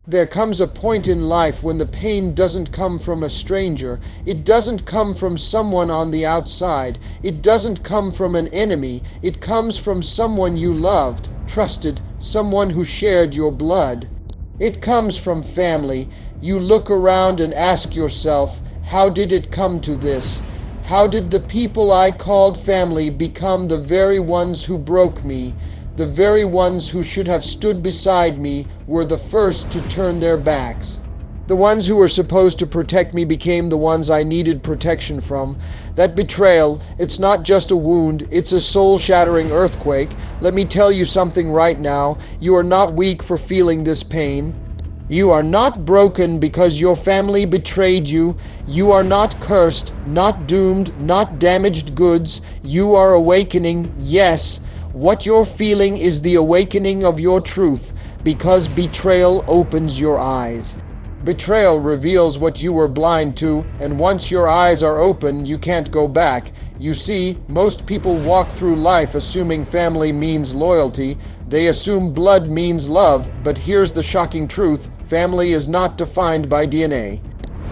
There comes a point in life when the pain doesn't come from a stranger. It doesn't come from someone on the outside. It doesn't come from an enemy. It comes from someone you loved, trusted, someone who shared your blood. It comes from family. You look around and ask yourself, how did it come to this? How did the people I called family become the very ones who broke me? The very ones who should have stood beside me were the first to turn their backs. The ones who were supposed to protect me became the ones I needed protection from. That betrayal, it's not just a wound, it's a soul-shattering earthquake. Let me tell you something right now. You are not weak for feeling this pain. You are not broken because your family betrayed you. You are not cursed, not doomed, not damaged goods. You are awakening, yes. What you're feeling is the awakening of your truth, because betrayal opens your eyes. Betrayal reveals what you were blind to, and once your eyes are open, you can't go back. You see, most people walk through life assuming family means loyalty. They assume blood means love, but here's the shocking truth. Family is not defined by DNA.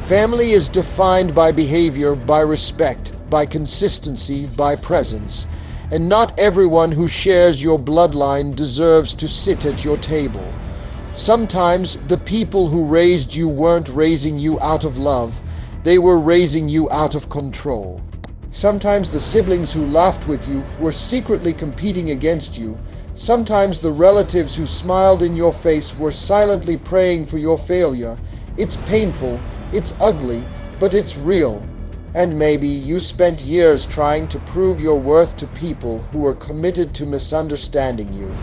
Family is defined by behavior, by respect, by consistency, by presence. And not everyone who shares your bloodline deserves to sit at your table. Sometimes the people who raised you weren't raising you out of love. They were raising you out of control. Sometimes the siblings who laughed with you were secretly competing against you. Sometimes the relatives who smiled in your face were silently praying for your failure. It's painful, it's ugly, but it's real. And maybe you spent years trying to prove your worth to people who were committed to misunderstanding you.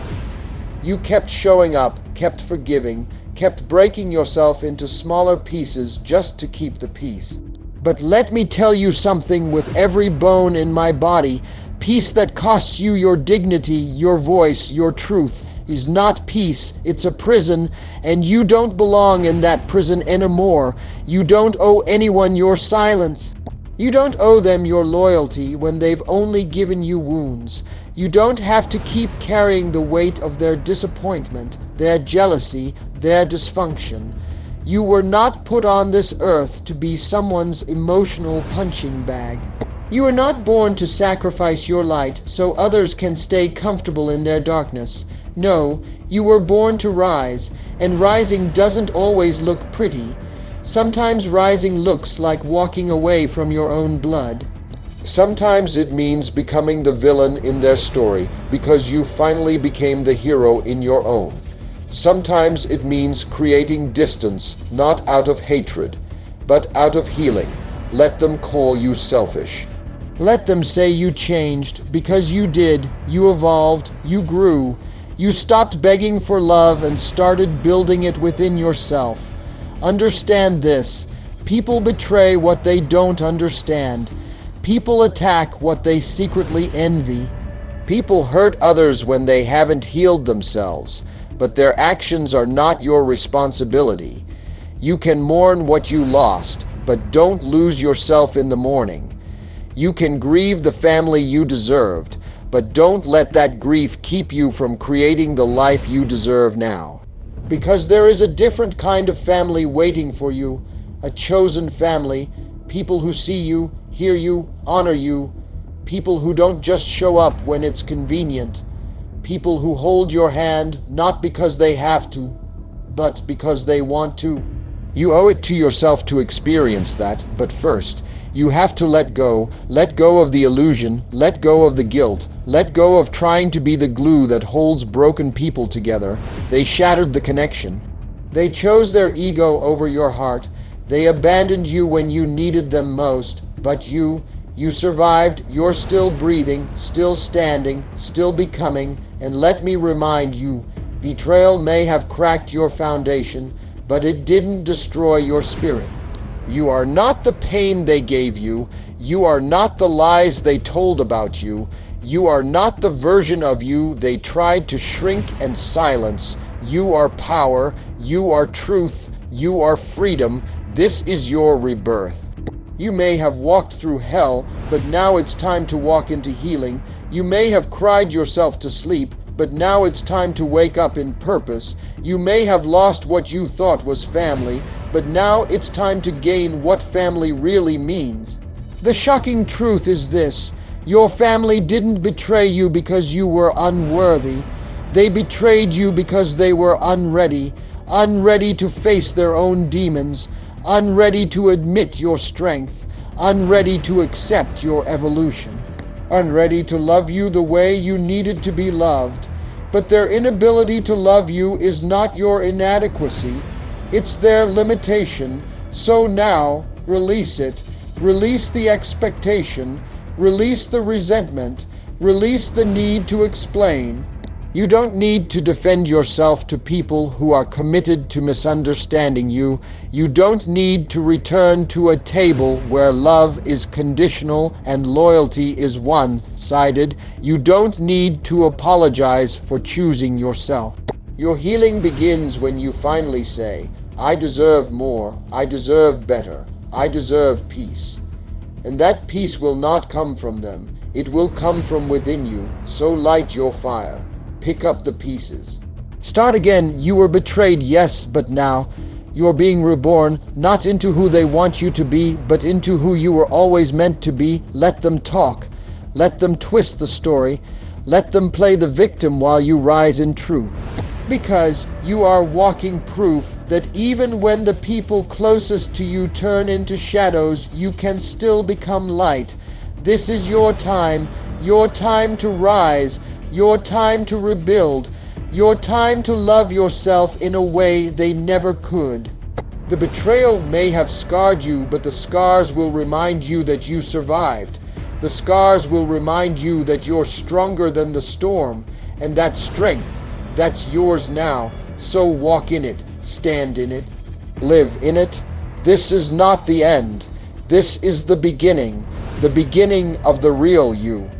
You kept showing up, kept forgiving, kept breaking yourself into smaller pieces just to keep the peace. But let me tell you something with every bone in my body. Peace that costs you your dignity, your voice, your truth is not peace. It's a prison, and you don't belong in that prison anymore. You don't owe anyone your silence. You don't owe them your loyalty when they've only given you wounds. You don't have to keep carrying the weight of their disappointment, their jealousy, their dysfunction. You were not put on this earth to be someone's emotional punching bag. You were not born to sacrifice your light so others can stay comfortable in their darkness. No, you were born to rise, and rising doesn't always look pretty. Sometimes rising looks like walking away from your own blood. Sometimes it means becoming the villain in their story because you finally became the hero in your own. Sometimes it means creating distance, not out of hatred, but out of healing. Let them call you selfish. Let them say you changed, because you did. You evolved, you grew. You stopped begging for love and started building it within yourself. Understand this. People betray what they don't understand. People attack what they secretly envy. People hurt others when they haven't healed themselves, but their actions are not your responsibility. You can mourn what you lost, but don't lose yourself in the mourning. You can grieve the family you deserved, but don't let that grief keep you from creating the life you deserve now. Because there is a different kind of family waiting for you, a chosen family, people who see you, hear you, honor you, people who don't just show up when it's convenient, people who hold your hand not because they have to, but because they want to. You owe it to yourself to experience that, but first, you have to let go of the illusion, let go of the guilt, let go of trying to be the glue that holds broken people together. They shattered the connection. They chose their ego over your heart. They abandoned you when you needed them most, but you survived, you're still breathing, still standing, still becoming, and let me remind you, betrayal may have cracked your foundation, but it didn't destroy your spirit. You are not the pain they gave you. You are not the lies they told about you. You are not the version of you they tried to shrink and silence. You are power. You are truth. You are freedom. This is your rebirth. You may have walked through hell, but now it's time to walk into healing. You may have cried yourself to sleep, but now it's time to wake up in purpose. You may have lost what you thought was family, but now it's time to gain what family really means. The shocking truth is this: your family didn't betray you because you were unworthy. They betrayed you because they were unready to face their own demons, unready to admit your strength, unready to accept your evolution, unready to love you the way you needed to be loved. But their inability to love you is not your inadequacy, it's their limitation. So now, release it. Release the expectation, release the resentment, release the need to explain. You don't need to defend yourself to people who are committed to misunderstanding you. You don't need to return to a table where love is conditional and loyalty is one-sided. You don't need to apologize for choosing yourself. Your healing begins when you finally say, "I deserve more, I deserve better, I deserve peace." And that peace will not come from them. It will come from within you. So light your fire. Pick up the pieces. Start again. You were betrayed, yes, but now you're being reborn, not into who they want you to be, but into who you were always meant to be. Let them talk. Let them twist the story. Let them play the victim while you rise in truth. Because you are walking proof that even when the people closest to you turn into shadows, you can still become light. This is your time to rise, your time to rebuild, your time to love yourself in a way they never could. The betrayal may have scarred you, but the scars will remind you that you survived. The scars will remind you that you're stronger than the storm, and that strength, that's yours now. So walk in it, stand in it, live in it. This is not the end. This is the beginning of the real you.